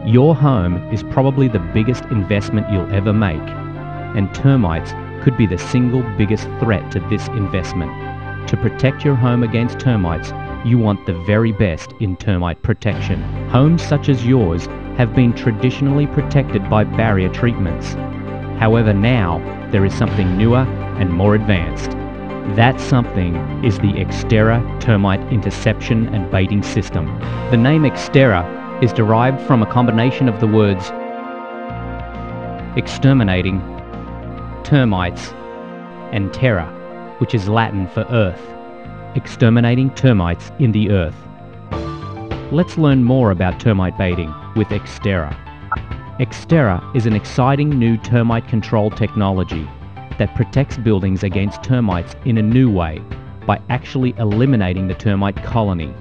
Your home is probably the biggest investment you'll ever make, and termites could be the single biggest threat to this investment. To protect your home against termites, you want the very best in termite protection. Homes such as yours have been traditionally protected by barrier treatments. However, now there is something newer and more advanced. That something is the Exterra Termite Interception and Baiting System. The name Exterra is derived from a combination of the words exterminating, termites, and terra, which is Latin for earth. Exterminating termites in the earth. Let's learn more about termite baiting with Exterra. Exterra is an exciting new termite control technology that protects buildings against termites in a new way by actually eliminating the termite colony.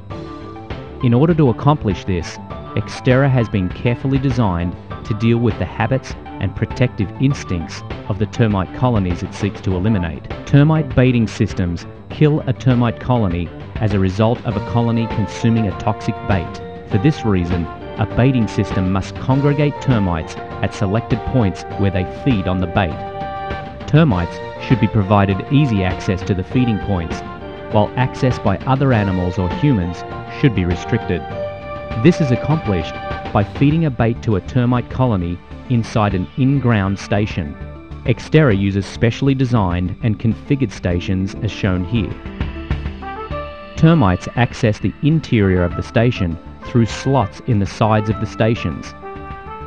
In order to accomplish this, Exterra has been carefully designed to deal with the habits and protective instincts of the termite colonies it seeks to eliminate. Termite baiting systems kill a termite colony as a result of a colony consuming a toxic bait. For this reason, a baiting system must congregate termites at selected points where they feed on the bait. Termites should be provided easy access to the feeding points, while access by other animals or humans should be restricted. This is accomplished by feeding a bait to a termite colony inside an in-ground station. Exterra uses specially designed and configured stations as shown here. Termites access the interior of the station through slots in the sides of the stations.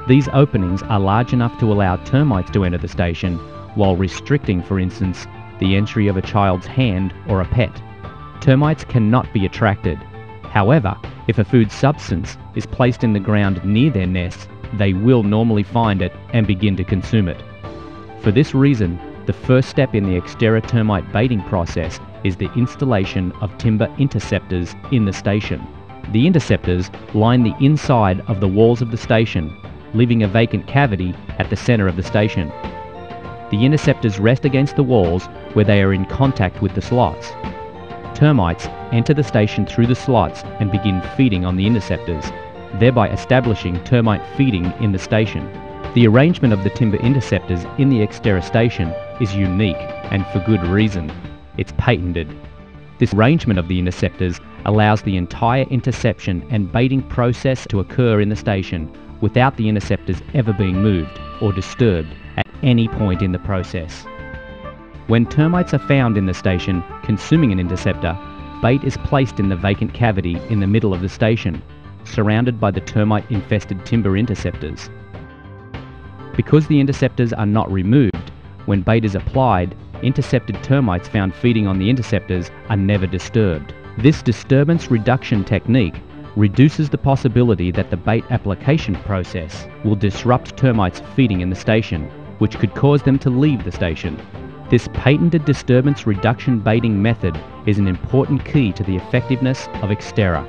These openings are large enough to allow termites to enter the station while restricting, for instance, the entry of a child's hand or a pet. Termites cannot be attracted. However, if a food substance is placed in the ground near their nests, they will normally find it and begin to consume it. For this reason, the first step in the Exterra termite baiting process is the installation of timber interceptors in the station. The interceptors line the inside of the walls of the station, leaving a vacant cavity at the center of the station. The interceptors rest against the walls where they are in contact with the slots. Termites enter the station through the slots and begin feeding on the interceptors, thereby establishing termite feeding in the station. The arrangement of the timber interceptors in the Exterra station is unique, and for good reason. It's patented. This arrangement of the interceptors allows the entire interception and baiting process to occur in the station without the interceptors ever being moved or disturbed at any point in the process. When termites are found in the station consuming an interceptor, bait is placed in the vacant cavity in the middle of the station, surrounded by the termite-infested timber interceptors. Because the interceptors are not removed, when bait is applied, intercepted termites found feeding on the interceptors are never disturbed. This disturbance reduction technique reduces the possibility that the bait application process will disrupt termites feeding in the station, which could cause them to leave the station. This patented disturbance reduction baiting method is an important key to the effectiveness of Exterra.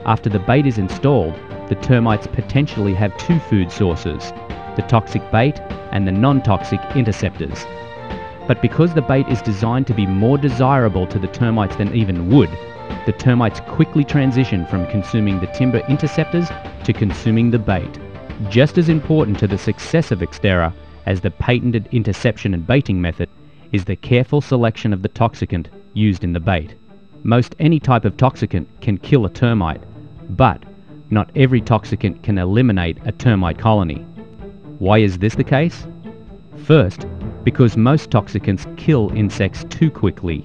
After the bait is installed, the termites potentially have two food sources, the toxic bait and the non-toxic interceptors. But because the bait is designed to be more desirable to the termites than even wood, the termites quickly transition from consuming the timber interceptors to consuming the bait. Just as important to the success of Exterra as the patented interception and baiting method is the careful selection of the toxicant used in the bait. Most any type of toxicant can kill a termite, but not every toxicant can eliminate a termite colony. Why is this the case? First, because most toxicants kill insects too quickly.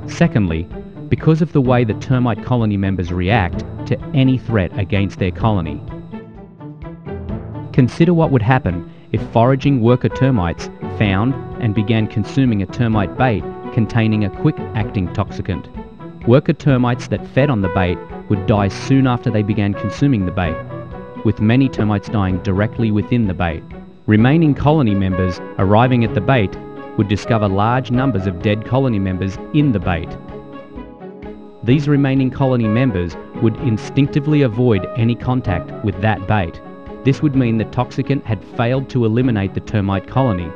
Secondly, because of the way the termite colony members react to any threat against their colony. Consider what would happen if foraging worker termites found and began consuming a termite bait containing a quick-acting toxicant. Worker termites that fed on the bait would die soon after they began consuming the bait, with many termites dying directly within the bait. Remaining colony members arriving at the bait would discover large numbers of dead colony members in the bait. These remaining colony members would instinctively avoid any contact with that bait. This would mean the toxicant had failed to eliminate the termite colony.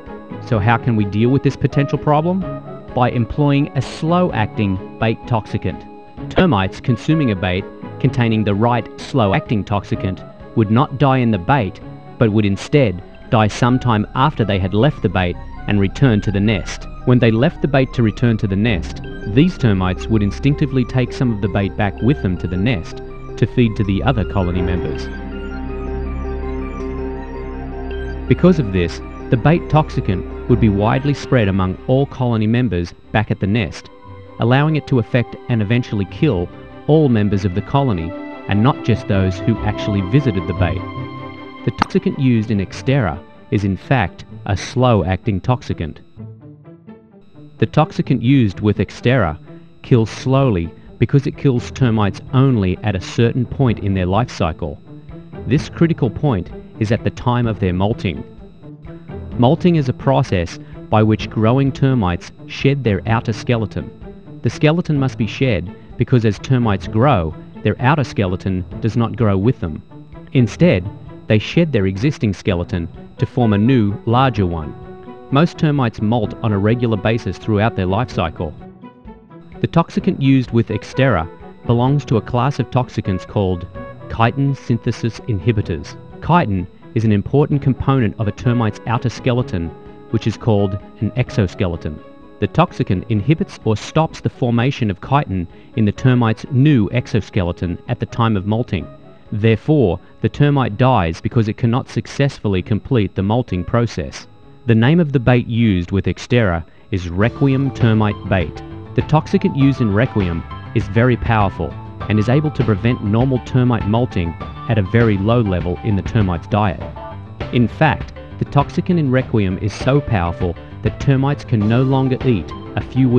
So how can we deal with this potential problem? By employing a slow-acting bait toxicant. Termites consuming a bait containing the right slow-acting toxicant would not die in the bait, but would instead die sometime after they had left the bait and returned to the nest. When they left the bait to return to the nest, these termites would instinctively take some of the bait back with them to the nest to feed to the other colony members. Because of this, the bait toxicant would be widely spread among all colony members back at the nest, allowing it to affect and eventually kill all members of the colony, and not just those who actually visited the bait. The toxicant used in Exterra is in fact a slow-acting toxicant. The toxicant used with Exterra kills slowly because it kills termites only at a certain point in their life cycle. This critical point is at the time of their molting. Molting is a process by which growing termites shed their outer skeleton. The skeleton must be shed because as termites grow, their outer skeleton does not grow with them. Instead, they shed their existing skeleton to form a new, larger one. Most termites molt on a regular basis throughout their life cycle. The toxicant used with Exterra belongs to a class of toxicants called chitin synthesis inhibitors. Chitin is an important component of a termite's outer skeleton, which is called an exoskeleton. The toxicant inhibits or stops the formation of chitin in the termite's new exoskeleton at the time of molting. Therefore, the termite dies because it cannot successfully complete the molting process. The name of the bait used with Exterra is Requiem termite bait. The toxicant used in Requiem is very powerful and is able to prevent normal termite molting at a very low level in the termite's diet. In fact, the toxicant in Requiem is so powerful that termites can no longer eat a few weeks